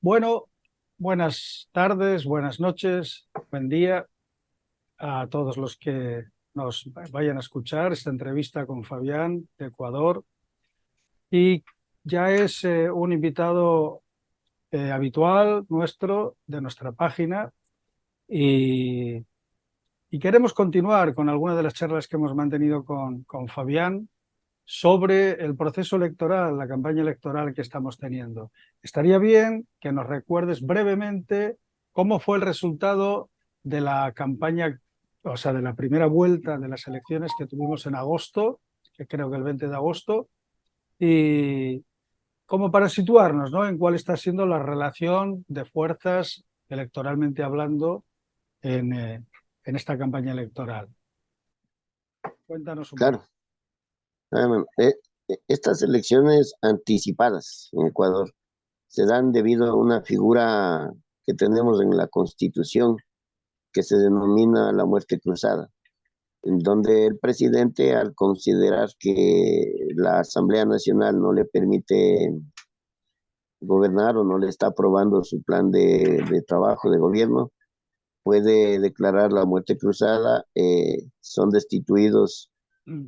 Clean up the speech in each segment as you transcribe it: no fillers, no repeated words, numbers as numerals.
Bueno, buenas tardes, buenas noches, buen día a todos los que nos vayan a escuchar esta entrevista con Fabián de Ecuador. Y ya es un invitado habitual nuestro, de nuestra página, y, y queremos continuar con algunas de las charlas que hemos mantenido con Fabián sobre el proceso electoral, la campaña electoral que estamos teniendo. Estaría bien que nos recuerdes brevemente cómo fue el resultado de la campaña, o sea, de la primera vuelta de las elecciones que tuvimos en agosto, que creo que el 20 de agosto, y como para situarnos, ¿no?, en cuál está siendo la relación de fuerzas electoralmente hablando en esta campaña electoral. Cuéntanos un poco. Claro, bueno, estas elecciones anticipadas en Ecuador se dan debido a una figura que tenemos en la Constitución que se denomina la muerte cruzada, en donde el presidente, al considerar que la Asamblea Nacional no le permite gobernar o no le está aprobando su plan de trabajo de gobierno, puede declarar la muerte cruzada, son destituidos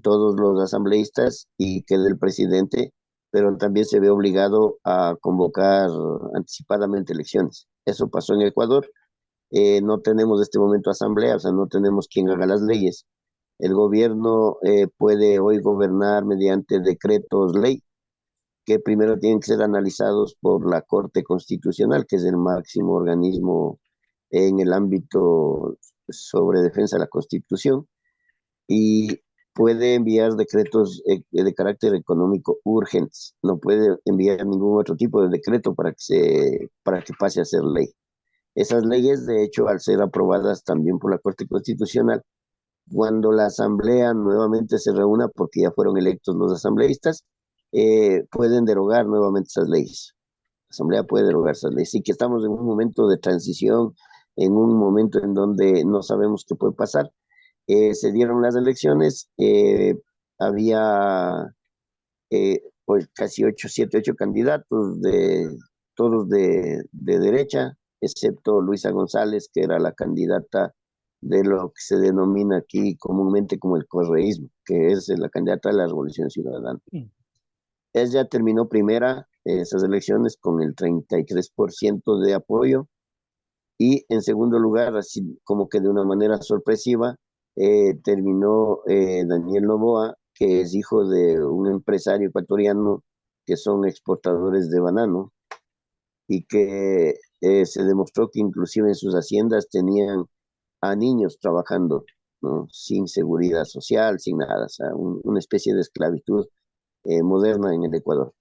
todos los asambleístas y queda el presidente, pero también se ve obligado a convocar anticipadamente elecciones. Eso pasó en Ecuador. No tenemos en este momento asamblea, o sea, no tenemos quien haga las leyes. El gobierno puede hoy gobernar mediante decretos ley, que primero tienen que ser analizados por la Corte Constitucional, que es el máximo organismo en el ámbito sobre defensa de la Constitución, y puede enviar decretos de carácter económico urgentes. No puede enviar ningún otro tipo de decreto para que pase a ser ley. Esas leyes, de hecho, al ser aprobadas también por la Corte Constitucional, cuando la Asamblea nuevamente se reúna, porque ya fueron electos los asambleístas, pueden derogar nuevamente esas leyes. La Asamblea puede derogar esas leyes. Sí que estamos en un momento de transición, en un momento en donde no sabemos qué puede pasar. Se dieron las elecciones, había pues casi 8 candidatos, todos de derecha, excepto Luisa González, que era la candidata de lo que se denomina aquí comúnmente como el correísmo, que es la candidata de la Revolución Ciudadana. Ella terminó primera esas elecciones con el 33% de apoyo, y en segundo lugar, así como que de una manera sorpresiva, terminó Daniel Noboa, que es hijo de un empresario ecuatoriano que son exportadores de banano, y que se demostró que inclusive en sus haciendas tenían a niños trabajando, ¿no? Sin seguridad social, sin nada, o sea, una especie de esclavitud moderna en el Ecuador.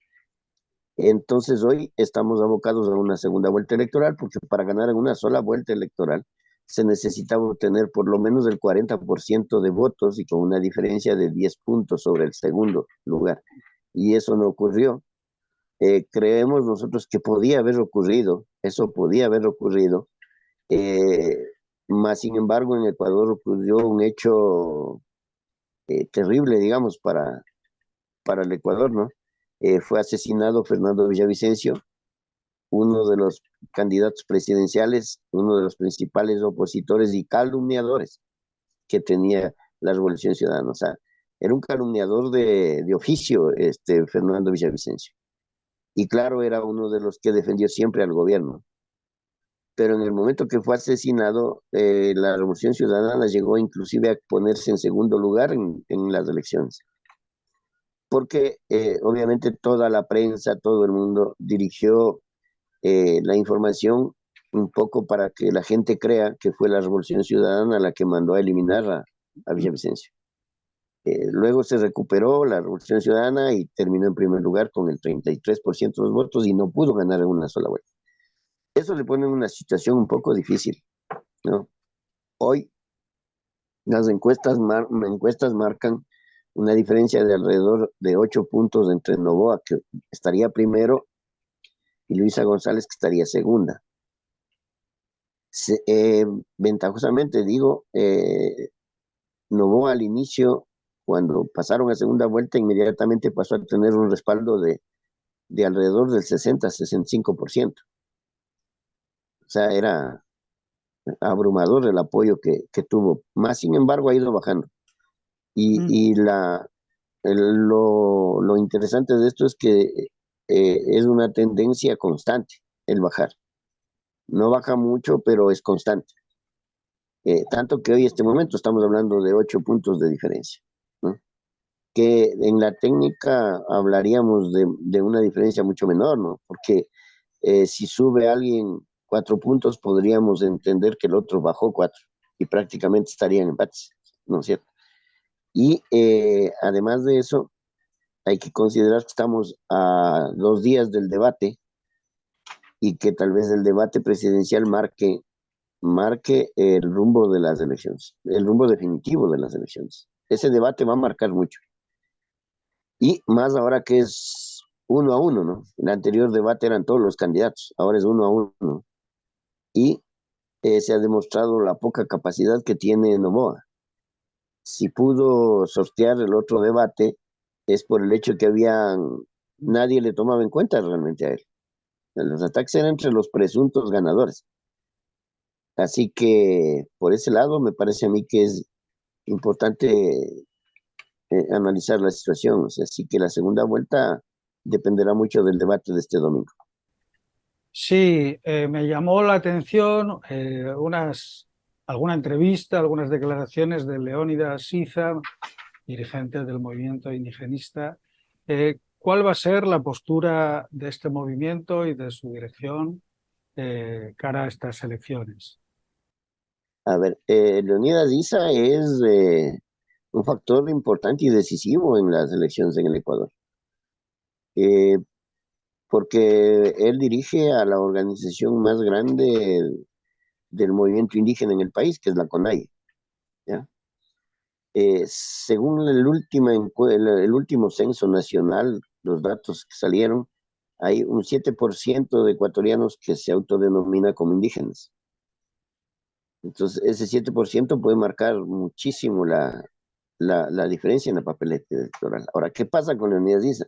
Entonces hoy estamos abocados a una segunda vuelta electoral, porque para ganar en una sola vuelta electoral se necesitaba obtener por lo menos el 40% de votos y con una diferencia de 10 puntos sobre el segundo lugar. Y eso no ocurrió. Creemos nosotros que podía haber ocurrido, eso podía haber ocurrido, eh, más sin embargo en Ecuador ocurrió un hecho terrible, digamos, para el Ecuador, ¿no? Fue asesinado Fernando Villavicencio, uno de los candidatos presidenciales, uno de los principales opositores y calumniadores que tenía la Revolución Ciudadana. O sea, era un calumniador de oficio, Fernando Villavicencio. Y claro, era uno de los que defendió siempre al gobierno. Pero en el momento que fue asesinado, la Revolución Ciudadana llegó inclusive a ponerse en segundo lugar en las elecciones. Porque obviamente toda la prensa, todo el mundo dirigió la información un poco para que la gente crea que fue la Revolución Ciudadana la que mandó a eliminar a Villavicencio. Luego se recuperó la Revolución Ciudadana y terminó en primer lugar con el 33% de los votos y no pudo ganar en una sola vuelta. Eso le pone en una situación un poco difícil, ¿no? Hoy las encuestas marcan una diferencia de alrededor de 8 puntos entre Noboa, que estaría primero, y Luisa González, que estaría segunda. Se, ventajosamente digo, Noboa al inicio, cuando pasaron a segunda vuelta, inmediatamente pasó a tener un respaldo de alrededor del 60-65%. O sea, era abrumador el apoyo que tuvo. Más sin embargo, ha ido bajando. Mm. Y lo interesante de esto es que es una tendencia constante el bajar. No baja mucho, pero es constante. Tanto que hoy, este momento, estamos hablando de 8 puntos de diferencia, ¿no? Que en la técnica hablaríamos de una diferencia mucho menor, ¿no? Porque si sube alguien 4 puntos, podríamos entender que el otro bajó 4 y prácticamente estarían empates, ¿no es cierto? Y además de eso, hay que considerar que estamos a 2 días del debate y que tal vez el debate presidencial marque el rumbo de las elecciones, el rumbo definitivo de las elecciones. Ese debate va a marcar mucho. Y más ahora que es 1-1, ¿no? El anterior debate eran todos los candidatos, ahora es 1-1. Y se ha demostrado la poca capacidad que tiene Noboa. Si pudo sortear el otro debate, es por el hecho que nadie le tomaba en cuenta realmente a él. Los ataques eran entre los presuntos ganadores. Así que por ese lado me parece a mí que es importante analizar la situación. O sea, así que la segunda vuelta dependerá mucho del debate de este domingo. Sí, me llamó la atención alguna entrevista, algunas declaraciones de Leónidas Siza, dirigente del movimiento indigenista. ¿Cuál va a ser la postura de este movimiento y de su dirección cara a estas elecciones? A ver, Leonidas Issa es un factor importante y decisivo en las elecciones en el Ecuador, eh, porque él dirige a la organización más grande del movimiento indígena en el país, que es la CONAIE, ¿ya? Según el último censo nacional, los datos que salieron, hay un 7% de ecuatorianos que se autodenomina como indígenas. Entonces, ese 7% puede marcar muchísimo la diferencia en la papeleta electoral. Ahora, ¿qué pasa con Leonidas Issa?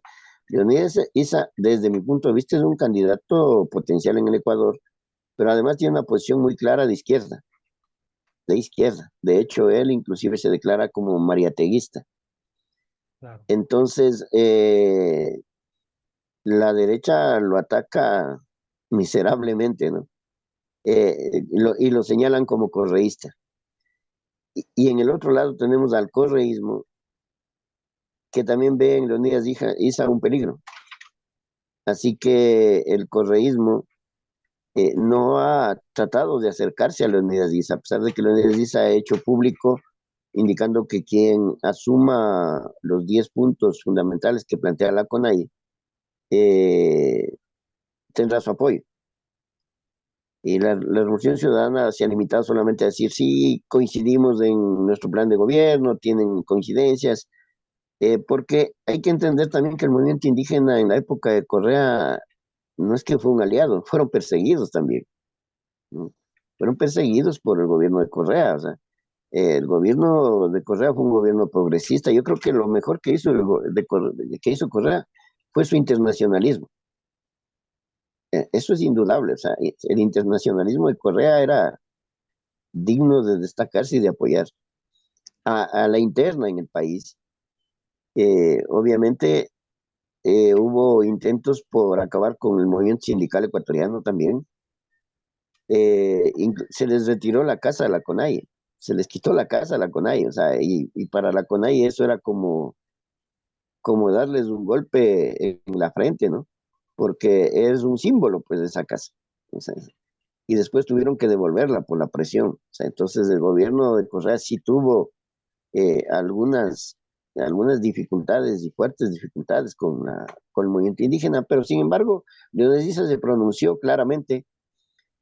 Leonidas Issa, desde mi punto de vista, es un candidato potencial en el Ecuador, pero además tiene una posición muy clara de izquierda, de izquierda. De hecho, él inclusive se declara como mariateguista. Claro. Entonces, la derecha lo ataca miserablemente, ¿no? Y lo señalan como correísta. Y en el otro lado tenemos al correísmo, que también ve en Leonidas Issa un peligro. Así que el correísmo no ha tratado de acercarse a Leonidas Issa, a pesar de que Leonidas Issa ha hecho público indicando que quien asuma los 10 puntos fundamentales que plantea la CONAIE eh, tendrá su apoyo. Y la Revolución Ciudadana se ha limitado solamente a decir, sí, coincidimos en nuestro plan de gobierno, tienen coincidencias, porque hay que entender también que el movimiento indígena en la época de Correa no es que fue un aliado, fueron perseguidos también, ¿no? Fueron perseguidos por el gobierno de Correa. O sea, el gobierno de Correa fue un gobierno progresista. Yo creo que lo mejor que hizo, que hizo Correa fue su internacionalismo. Eso es indudable. O sea, el internacionalismo de Correa era digno de destacarse y de apoyar. A la interna en el país, obviamente hubo intentos por acabar con el movimiento sindical ecuatoriano también. Se les retiró la casa a la CONAIE, se les quitó la casa a la CONAIE, o sea, y para la CONAIE eso era como darles un golpe en la frente, ¿no? Porque es un símbolo, pues, de esa casa. O sea, y después tuvieron que devolverla por la presión. O sea, entonces el gobierno de Correa sí tuvo algunas dificultades y fuertes dificultades con el movimiento indígena, pero sin embargo, Leónidas Issa se pronunció claramente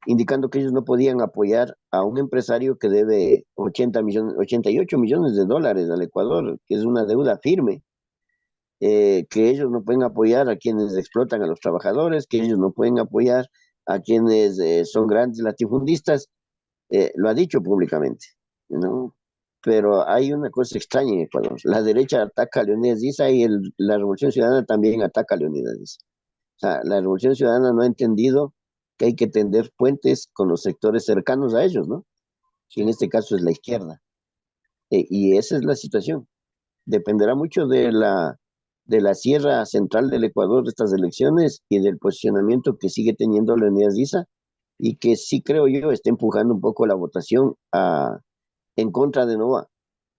indicando que ellos no podían apoyar a un empresario que debe 88 millones de dólares al Ecuador, que es una deuda firme, que ellos no pueden apoyar a quienes explotan a los trabajadores, que ellos no pueden apoyar a quienes son grandes latifundistas. Lo ha dicho públicamente, ¿no? Pero hay una cosa extraña en Ecuador. La derecha ataca a Leonidas Issa y la Revolución Ciudadana también ataca a Leonidas Issa. O sea, la Revolución Ciudadana no ha entendido que hay que tender puentes con los sectores cercanos a ellos, ¿no? Y en Sí, este caso es la izquierda. Y esa es la situación. Dependerá mucho de la sierra central del Ecuador de estas elecciones y del posicionamiento que sigue teniendo Leonidas Issa y que sí creo yo está empujando un poco la votación en contra de Novoa.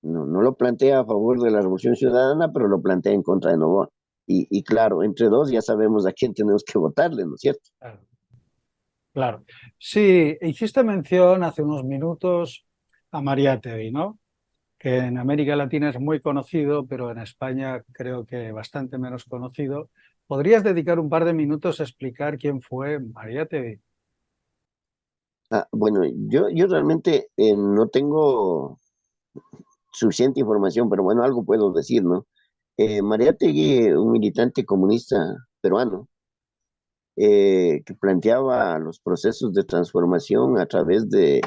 No lo plantea a favor de la Revolución Ciudadana, pero lo plantea en contra de Novoa. Y claro, entre dos ya sabemos a quién tenemos que votarle, ¿no es cierto? claro. Claro. Sí, hiciste mención hace unos minutos a Mariátegui, ¿no? Que en América Latina es muy conocido, pero en España creo que bastante menos conocido. ¿Podrías dedicar un par de minutos a explicar quién fue Mariátegui? Bueno, yo realmente no tengo suficiente información, pero bueno, algo puedo decir, ¿no? Mariátegui, un militante comunista peruano, que planteaba los procesos de transformación a través de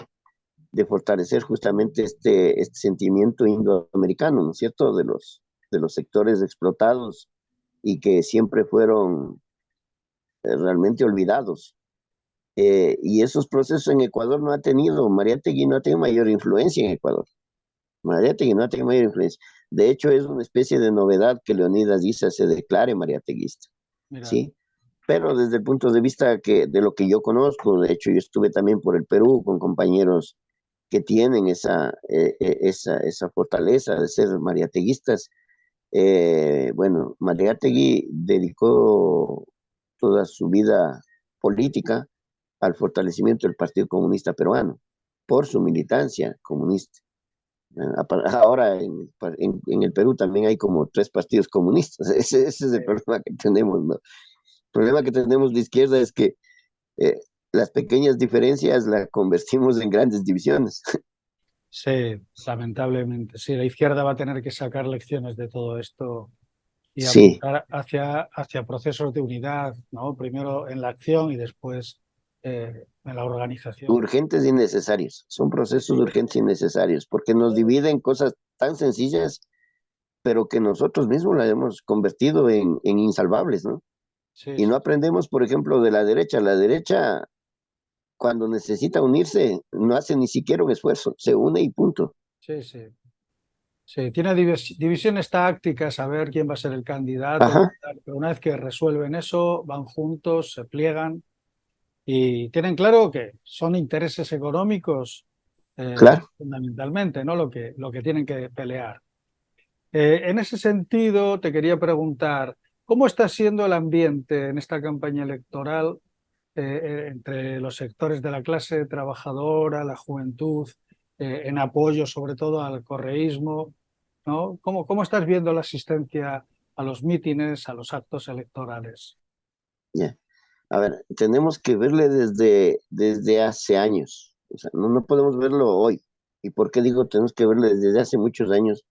fortalecer justamente este sentimiento indoamericano, ¿no es cierto?, de los sectores explotados y que siempre fueron realmente olvidados. Y esos procesos en Ecuador no ha tenido, Mariátegui no ha tenido mayor influencia en Ecuador. Mariátegui no ha tenido mayor influencia. De hecho, es una especie de novedad que Leonidas Issa se declare mariateguista, Mira, ¿sí? Pero desde el punto de vista de lo que yo conozco, de hecho, yo estuve también por el Perú con compañeros que tienen esa fortaleza de ser mariateguistas. Bueno, Mariátegui dedicó toda su vida política al fortalecimiento del Partido Comunista Peruano por su militancia comunista. Ahora en el Perú también hay como tres partidos comunistas. Ese es el problema que tenemos, ¿no? El problema que tenemos de izquierda es que eh, las pequeñas diferencias las convertimos en grandes divisiones. sí, lamentablemente. Sí, la izquierda va a tener que sacar lecciones de todo esto y Sí, apuntar hacia procesos de unidad, ¿no? Primero en la acción y después en la organización. urgentes y necesarios. Son procesos Sí, urgentes y necesarios porque nos dividen cosas tan sencillas, pero que nosotros mismos las hemos convertido en insalvables, ¿no? sí, Y no sí, aprendemos, por ejemplo, de la derecha. La derecha, cuando necesita unirse, no hace ni siquiera un esfuerzo, se une y punto. sí, sí. Sí, tiene divisiones tácticas, a ver quién va a ser el candidato, Ajá, pero una vez que resuelven eso, van juntos, se pliegan y tienen claro que son intereses económicos claro. fundamentalmente, ¿no? Lo que tienen que pelear. En ese sentido, te quería preguntar, ¿cómo está siendo el ambiente en esta campaña electoral entre los sectores de la clase trabajadora, la juventud, en apoyo sobre todo al correísmo, ¿no? ¿Cómo estás viendo la asistencia a los mítines, a los actos electorales? Ya. A ver, tenemos que verle desde hace años. O sea, no podemos verlo hoy. ¿Y por qué digo tenemos que verle desde hace muchos años?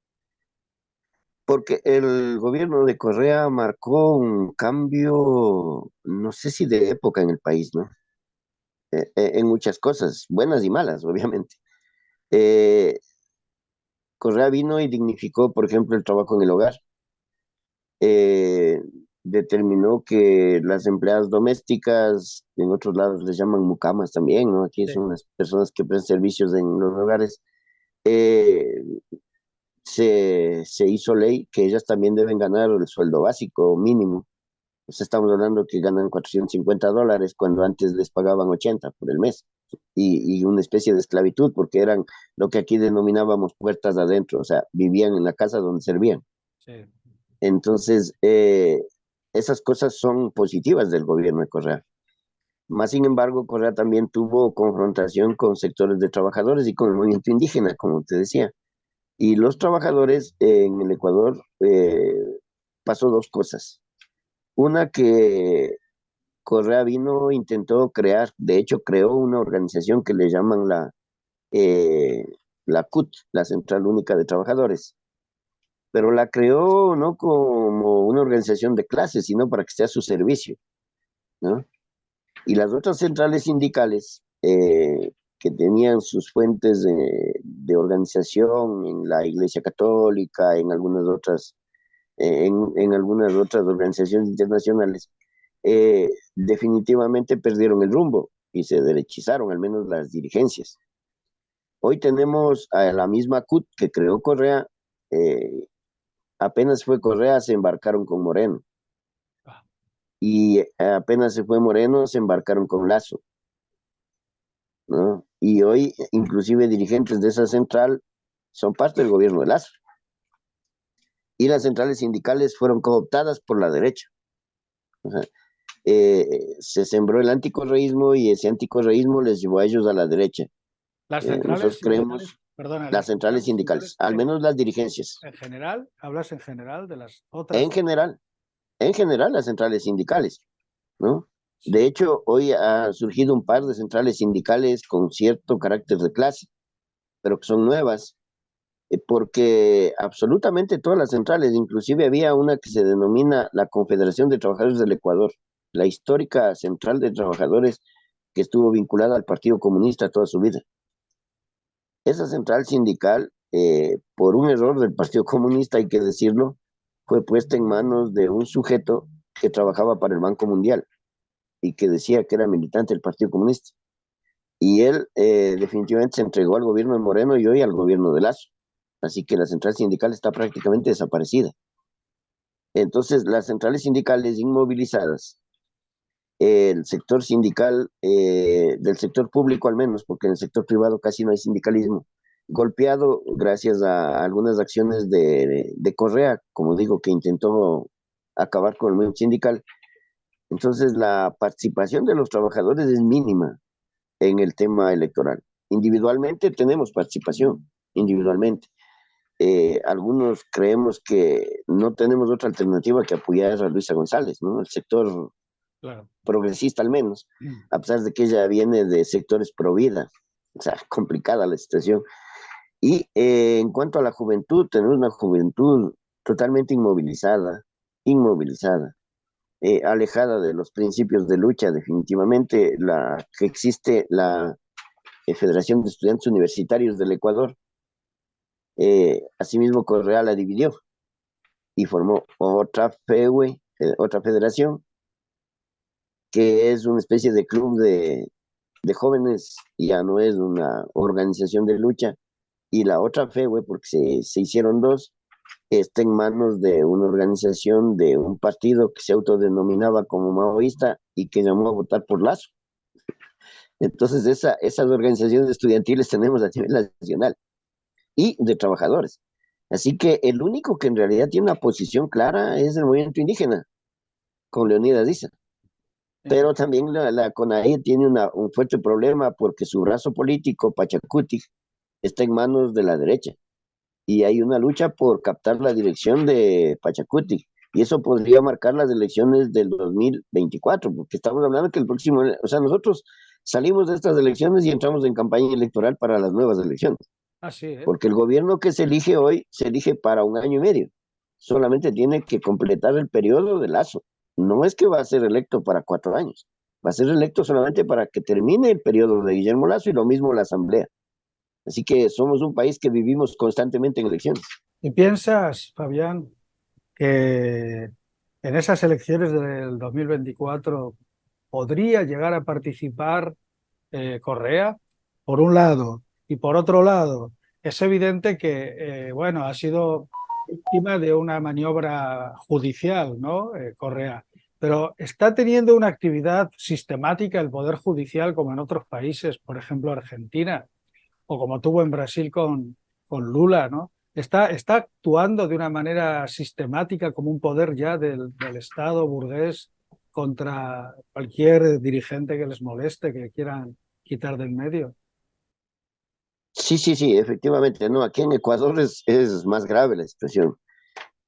Porque el gobierno de Correa marcó un cambio, no sé si de época en el país, ¿no? En muchas cosas, buenas y malas, obviamente. Eh, Correa vino y dignificó, por ejemplo, el trabajo en el hogar. Eh, Determinó que las empleadas domésticas, en otros lados les llaman mucamas también, ¿no? Aquí Sí, son las personas que prestan servicios en los hogares. eh, Se hizo ley que ellas también deben ganar el sueldo básico mínimo. Pues estamos hablando que ganan $450 cuando antes les pagaban 80 por el mes. Y una especie de esclavitud, porque eran lo que aquí denominábamos puertas adentro, o sea, vivían en la casa donde servían. sí, Entonces, esas cosas son positivas del gobierno de Correa. Más sin embargo, Correa también tuvo confrontación con sectores de trabajadores y con el movimiento indígena, como te decía. Y los trabajadores en el Ecuador pasó dos cosas. Una que Correa vino, intentó crear, de hecho creó una organización que le llaman eh, la CUT, la Central Única de Trabajadores, pero la creó no como una organización de clases, sino para que esté a su servicio, ¿no? Y las otras centrales sindicales que tenían sus fuentes de organización en la Iglesia Católica, en algunas otras organizaciones internacionales, definitivamente perdieron el rumbo y se derechizaron, al menos las dirigencias. Hoy tenemos a la misma CUT que creó Correa, eh, apenas fue Correa, se embarcaron con Moreno. Ah, Y apenas se fue Moreno, se embarcaron con Lazo, ¿no? Y hoy, inclusive dirigentes de esa central son parte del gobierno de Lazo. Y las centrales sindicales fueron cooptadas por la derecha. O sea, se sembró el anticorreísmo y ese anticorreísmo les llevó a ellos a la derecha. las Nosotros centrales sindicales, creemos perdona, las las centrales centrales sindicales, sindicales al menos las dirigencias. en general, hablas en general de las otras. En general, en general las centrales sindicales, ¿no? De Sí, hecho, hoy ha surgido un par de centrales sindicales con cierto carácter de clase, pero que son nuevas, porque absolutamente todas las centrales, inclusive había una que se denomina la Confederación de Trabajadores del Ecuador, la histórica central de trabajadores que estuvo vinculada al Partido Comunista toda su vida. Esa central sindical, por un error del Partido Comunista, hay que decirlo, fue puesta en manos de un sujeto que trabajaba para el Banco Mundial y que decía que era militante del Partido Comunista. Y él definitivamente se entregó al gobierno de Moreno y hoy al gobierno de Lazo. Así que la central sindical está prácticamente desaparecida. Entonces, las centrales sindicales inmovilizadas, el sector sindical, del sector público al menos, porque en el sector privado casi no hay sindicalismo, golpeado gracias a algunas acciones de Correa, como digo, que intentó acabar con el movimiento sindical. Entonces, la participación de los trabajadores es mínima en el tema electoral. Individualmente tenemos participación, individualmente. Algunos creemos que no tenemos otra alternativa que apoyar a Luisa González, ¿no? El sector claro. progresista al menos, a pesar de que ella viene de sectores pro vida, o sea, complicada la situación. Y en cuanto a la juventud, tenemos una juventud totalmente inmovilizada, alejada de los principios de lucha, definitivamente, la que existe la Federación de Estudiantes Universitarios del Ecuador, asimismo Correa la dividió y formó otra FEUE, otra federación, que es una especie de club de jóvenes, ya no es una organización de lucha, y la otra FEUE, porque se hicieron dos, está en manos de una organización de un partido que se autodenominaba como maoísta y que llamó a votar por Lazo. Entonces, esas organizaciones estudiantiles tenemos a nivel nacional y de trabajadores. Así que el único que en realidad tiene una posición clara es el movimiento indígena, con Leonidas Diza. Pero también la CONAIE tiene un fuerte problema porque su brazo político, Pachacuti, está en manos de la derecha. Y hay una lucha por captar la dirección de Pachacuti. Y eso podría marcar las elecciones del 2024, porque estamos hablando que el próximo, o sea, nosotros salimos de estas elecciones y entramos en campaña electoral para las nuevas elecciones. Así, ¿eh? Porque el gobierno que se elige hoy se elige para un año y medio. Solamente tiene que completar el periodo de Lazo. No es que va a ser electo para 4 años. Va a ser electo solamente para que termine el periodo de Guillermo Lazo y lo mismo la Asamblea. Así que somos un país que vivimos constantemente en elecciones. ¿Y piensas, Fabián, que en esas elecciones del 2024 podría llegar a participar Correa, por un lado, y por otro lado, es evidente que, bueno, ha sido víctima de una maniobra judicial, ¿no? Correa, pero está teniendo una actividad sistemática el Poder Judicial como en otros países, por ejemplo, Argentina, o como tuvo en Brasil con Lula, ¿no? Está actuando de una manera sistemática como un poder ya del Estado burgués contra cualquier dirigente que les moleste, que quieran quitar del medio. Sí, sí, sí, efectivamente. No, aquí en Ecuador es más grave la situación.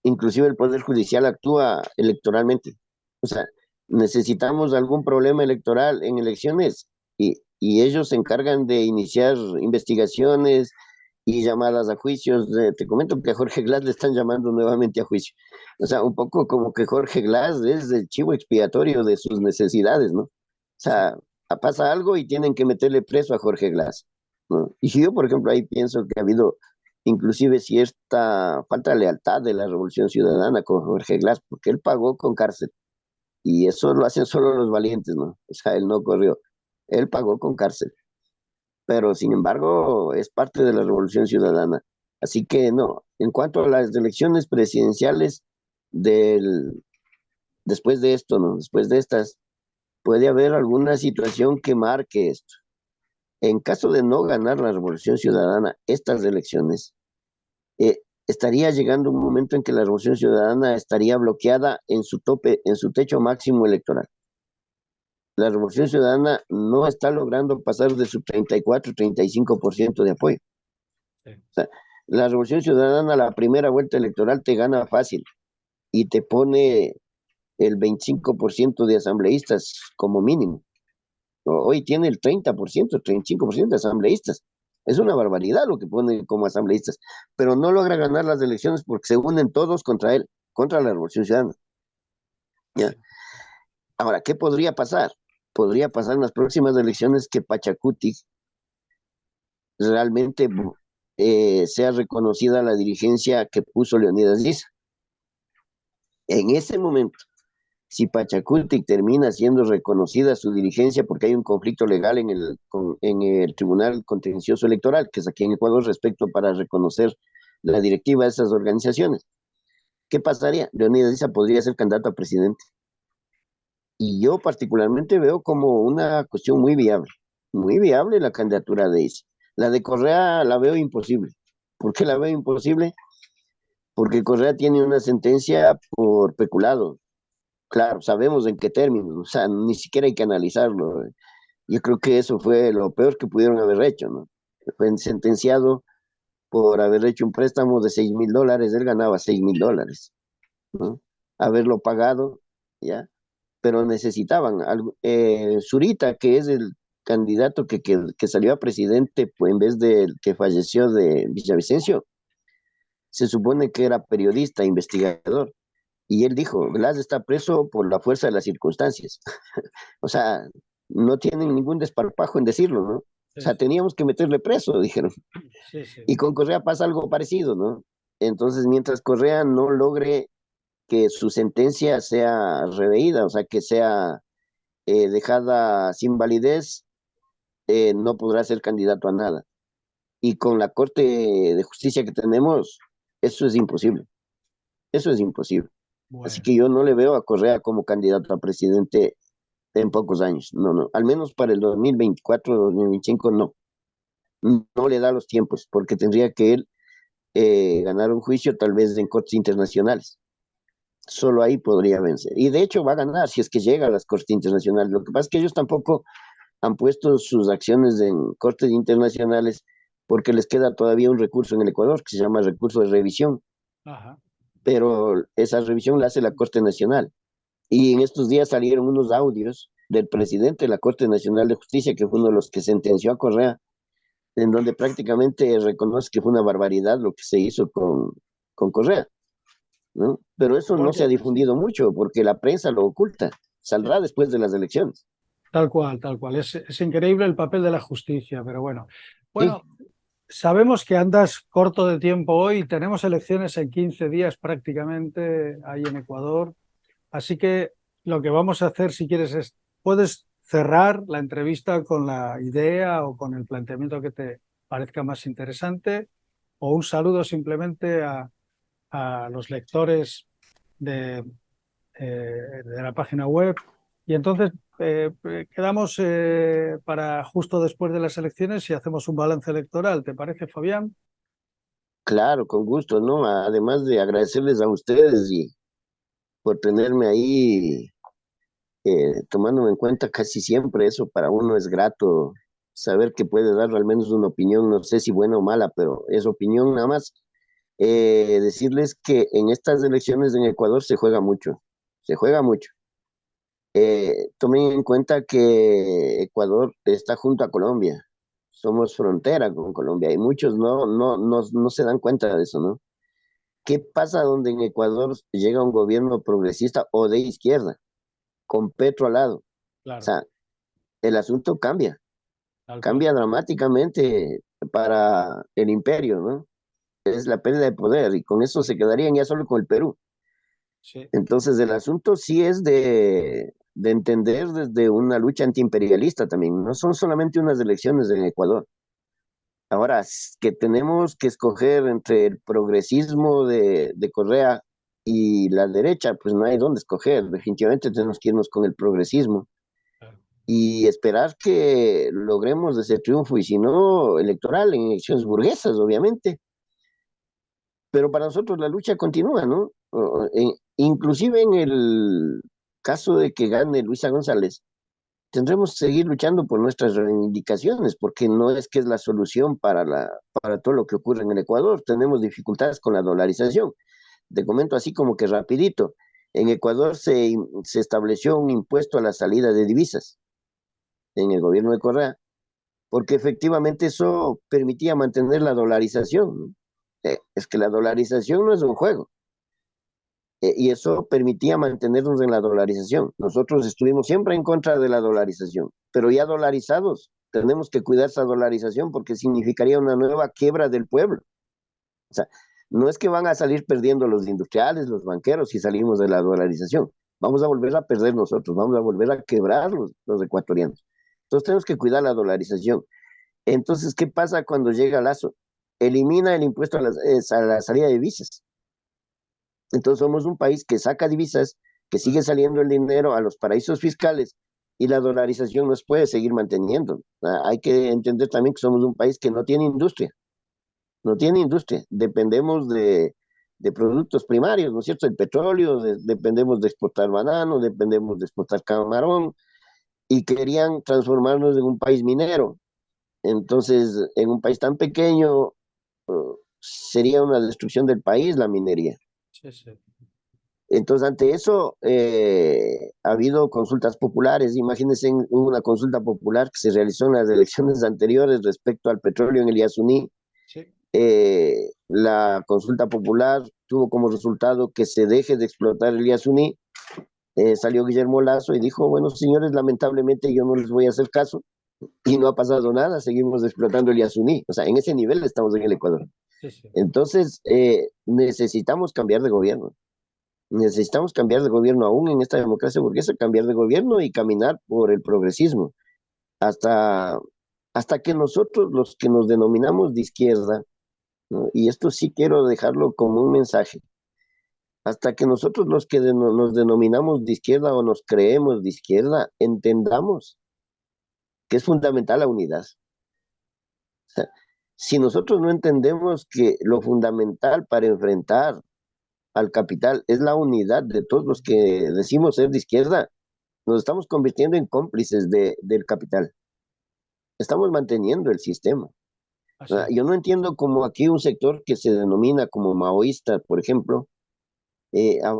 Inclusive el Poder Judicial actúa electoralmente. O sea, necesitamos algún problema electoral en elecciones y ellos se encargan de iniciar investigaciones y llamadas a juicios. Te comento que a Jorge Glass le están llamando nuevamente a juicio. O sea, un poco como que Jorge Glass es el chivo expiatorio de sus necesidades, ¿no? O Sí. sea, pasa algo y tienen que meterle preso a Jorge Glass, ¿no? Y yo, por ejemplo, ahí pienso que ha habido inclusive cierta falta de lealtad de la Revolución Ciudadana con Jorge Glass, porque él pagó con cárcel. Y eso lo hacen solo los valientes, ¿no? O sea, él no corrió, él pagó con cárcel, pero sin embargo es parte de la Revolución Ciudadana. Así que no, en cuanto a las elecciones presidenciales del, después de esto, ¿no? Después de estas, puede haber alguna situación que marque esto. En caso de no ganar la Revolución Ciudadana estas elecciones, estaría llegando un momento en que la Revolución Ciudadana estaría bloqueada en su tope, en su techo máximo electoral. La Revolución Ciudadana no está logrando pasar de su 34-35% de apoyo. Sí. O sea, la Revolución Ciudadana, la primera vuelta electoral te gana fácil y te pone el 25% de asambleístas como mínimo. Hoy tiene el 30%, 35% de asambleístas. Es una barbaridad lo que pone como asambleístas, pero no logra ganar las elecciones porque se unen todos contra él, contra la Revolución Ciudadana. ¿Ya? Sí. Ahora, ¿qué podría pasar? Podría pasar en las próximas elecciones que Pachacuti realmente sea reconocida la dirigencia que puso Leonidas Diz. En ese momento, si Pachacutic termina siendo reconocida su dirigencia porque hay un conflicto legal en el Tribunal Contencioso Electoral, que es aquí en Ecuador, respecto para reconocer la directiva de esas organizaciones, ¿qué pasaría? Leonidas Diz podría ser candidato a presidente. Y yo particularmente veo como una cuestión muy viable la candidatura de Diz. La de Correa la veo imposible. ¿Por qué la veo imposible? Porque Correa tiene una sentencia por peculado. Claro, sabemos en qué términos, o sea, ni siquiera hay que analizarlo. Yo creo que eso fue lo peor que pudieron haber hecho, ¿no? Fue sentenciado por haber hecho un préstamo de $6,000, él ganaba $6,000, ¿no? Haberlo pagado, ¿ya? Pero necesitaban algo. Zurita, que es el candidato que salió a presidente pues, en vez del que falleció de Villavicencio, se supone que era periodista, investigador. Y él dijo, Blas está preso por la fuerza de las circunstancias. O sea, no tienen ningún desparpajo en decirlo, ¿no? O Sí, sea, teníamos que meterle preso, dijeron. sí, sí. Y con Correa pasa algo parecido, ¿no? Entonces, mientras Correa no logre que su sentencia sea reveída, o sea, que sea dejada sin validez, no podrá ser candidato a nada. Y con la Corte de Justicia que tenemos, eso es imposible. Eso es imposible. Así Bueno, que yo no le veo a Correa como candidato a presidente en pocos años. No, no. Al menos para el 2024, 2025, no. No le da los tiempos, porque tendría que él ganar un juicio tal vez en cortes internacionales. Solo ahí podría vencer. Y de hecho va a ganar si es que llega a las cortes internacionales. Lo que pasa es que ellos tampoco han puesto sus acciones en cortes internacionales porque les queda todavía un recurso en el Ecuador que se llama recurso de revisión, ajá. pero esa revisión la hace la Corte Nacional. Y en estos días salieron unos audios del presidente de la Corte Nacional de Justicia, que fue uno de los que sentenció a Correa, en donde prácticamente reconoce que fue una barbaridad lo que se hizo con Correa, ¿no? Pero eso no se ha Oye, sí, difundido mucho porque la prensa lo oculta. sí. Saldrá después de las elecciones. Tal cual, tal cual. Es increíble el papel de la justicia, pero bueno. Sí, Bueno, sabemos que andas corto de tiempo hoy. Tenemos elecciones en 15 días prácticamente ahí en Ecuador. Así que lo que vamos a hacer, si quieres, es, puedes cerrar la entrevista con la idea o con el planteamiento que te parezca más interesante, o un saludo simplemente a los lectores de, de la página web. Y entonces quedamos para justo después de las elecciones y hacemos un balance electoral. ¿Te parece, Fabián? claro, con gusto, ¿no? Además de agradecerles a ustedes y por tenerme ahí, tomándome en cuenta casi siempre, eso para uno es grato, saber que puede dar al menos una opinión, no sé si buena o mala, pero es opinión nada más. Sí. Decirles que en estas elecciones en Ecuador se juega mucho, se juega mucho. Tomen en cuenta que Ecuador está junto a Colombia, somos frontera con Colombia y muchos no se dan cuenta de eso, ¿no? ¿Qué pasa donde en Ecuador llega un gobierno progresista o de izquierda, con Petro al lado? O Claro, sea, el asunto cambia, tal cual. cambia dramáticamente para el imperio, ¿no? Es la pérdida de poder y con eso se quedarían ya solo con el Perú. sí, Entonces el asunto sí es de entender desde una lucha antiimperialista también. No son solamente unas elecciones en Ecuador. Ahora, que tenemos que escoger entre el progresismo de Correa y la derecha, pues no hay dónde escoger. Definitivamente tenemos que irnos con el progresismo claro. y esperar que logremos ese triunfo, y si no, electoral, en elecciones burguesas, obviamente. Pero para nosotros la lucha continúa, ¿no? Inclusive en el caso de que gane Luisa González, tendremos que seguir luchando por nuestras reivindicaciones, porque no es que es la solución para todo lo que ocurre en el Ecuador. Tenemos dificultades con la dolarización. Te comento así como que rapidito. En Ecuador se estableció un impuesto a la salida de divisas en el gobierno de Correa, porque efectivamente eso permitía mantener la dolarización, ¿no? Es que la dolarización no es un juego, y eso permitía mantenernos en la dolarización. Nosotros estuvimos siempre en contra de la dolarización, pero ya dolarizados, tenemos que cuidar esa dolarización porque significaría una nueva quiebra del pueblo. O sea, no es que van a salir perdiendo los industriales, los banqueros, si salimos de la dolarización. Vamos a volver a perder nosotros, vamos a volver a quebrar los ecuatorianos. Entonces tenemos que cuidar la dolarización. Entonces, ¿qué pasa cuando llega Lazo? Elimina el impuesto a la salida de divisas. Entonces somos un país que saca divisas, que sigue saliendo el dinero a los paraísos fiscales, y la dolarización nos puede seguir manteniendo. Hay que entender también que somos un país que no tiene industria, no tiene industria. Dependemos de productos primarios, ¿no es cierto? El petróleo, dependemos de exportar banano, dependemos de exportar camarón, y querían transformarnos en un país minero. Entonces, en un país tan pequeño, sería una destrucción del país la minería. Sí, sí. Entonces, ante eso, ha habido consultas populares. Imagínense una consulta popular que se realizó en las elecciones anteriores respecto al petróleo en el Yasuní. Sí. La consulta popular tuvo como resultado que se deje de explotar el Yasuní. Salió Guillermo Lazo y dijo, bueno, señores, lamentablemente yo no les voy a hacer caso, y no ha pasado nada, seguimos explotando el Yasuní. O sea, en ese nivel estamos en el Ecuador. Sí, sí. Entonces, necesitamos cambiar de gobierno. Necesitamos cambiar de gobierno aún en esta democracia burguesa, cambiar de gobierno y caminar por el progresismo, hasta, hasta que nosotros, los que nos denominamos de izquierda, ¿no? Y esto sí quiero dejarlo como un mensaje, hasta que nosotros los que nos denominamos de izquierda o nos creemos de izquierda, entendamos que es fundamental la unidad. O sea, si nosotros no entendemos que lo fundamental para enfrentar al capital es la unidad de todos los que decimos ser de izquierda, nos estamos convirtiendo en cómplices del capital. Estamos manteniendo el sistema. Así. Yo no entiendo cómo aquí un sector que se denomina como maoísta, por ejemplo,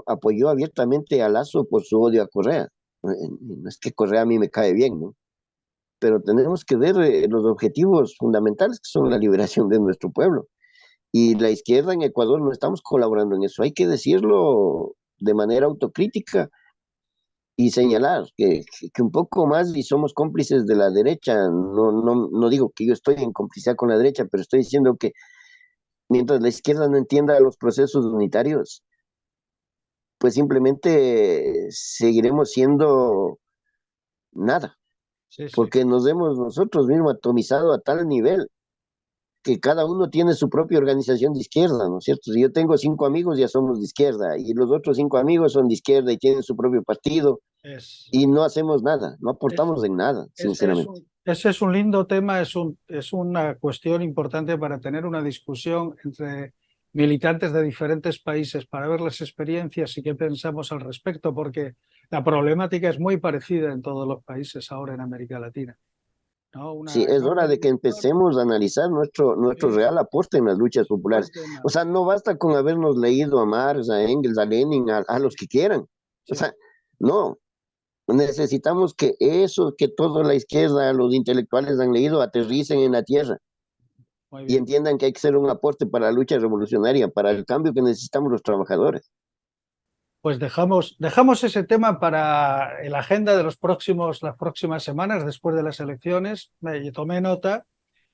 apoyó abiertamente a Lazo por su odio a Correa. No es que Correa a mí me cae bien, ¿no? Pero tenemos que ver los objetivos fundamentales, que son la liberación de nuestro pueblo. Y la izquierda en Ecuador no estamos colaborando en eso. Hay que decirlo de manera autocrítica y señalar que un poco más y somos cómplices de la derecha. No digo que yo estoy en complicidad con la derecha, pero estoy diciendo que mientras la izquierda no entienda los procesos unitarios, pues simplemente seguiremos siendo nada, Sí, sí. porque nos hemos nosotros mismos atomizado a tal nivel que cada uno tiene su propia organización de izquierda, ¿no es cierto? Si yo tengo 5 amigos, ya somos de izquierda, y los otros 5 amigos son de izquierda y tienen su propio partido, Es, y no hacemos nada, no es, aportamos en nada, sinceramente. ese es un lindo tema, es una cuestión importante para tener una discusión entre militantes de diferentes países para ver las experiencias y qué pensamos al respecto, porque la problemática es muy parecida en todos los países ahora en América Latina, ¿no? Sí, Una es hora enorme de que división. empecemos a analizar nuestro Sí, real sí, aporte en las luchas populares. buen tema. O sea, no basta con habernos leído a Marx, a Engels, a Lenin, a los que quieran. O Sí, sea, no, necesitamos que eso que toda la izquierda, los intelectuales han leído, aterricen en la tierra muy y bien. entiendan que hay que hacer un aporte para la lucha revolucionaria, para el cambio que necesitamos los trabajadores. Pues dejamos ese tema para la agenda de las próximas semanas después de las elecciones. Me tomé nota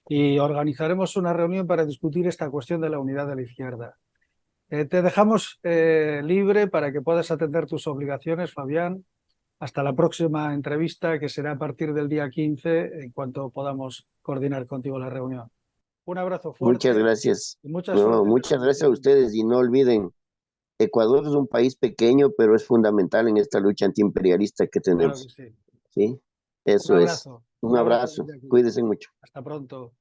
y organizaremos una reunión para discutir esta cuestión de la unidad de la izquierda. Te dejamos libre para que puedas atender tus obligaciones, Fabián. Hasta la próxima entrevista, que será a partir del día 15, en cuanto podamos coordinar contigo la reunión. Un abrazo Muchas fuerte gracias. y mucha No, suerte en muchas esta gracias a misión. ustedes y no olviden, Ecuador es un país pequeño, pero es fundamental en esta lucha antiimperialista que Claro que tenemos. sí. ¿Sí? Un Eso es. abrazo. Un Un abrazo abrazo. desde aquí. Cuídense mucho. Hasta pronto.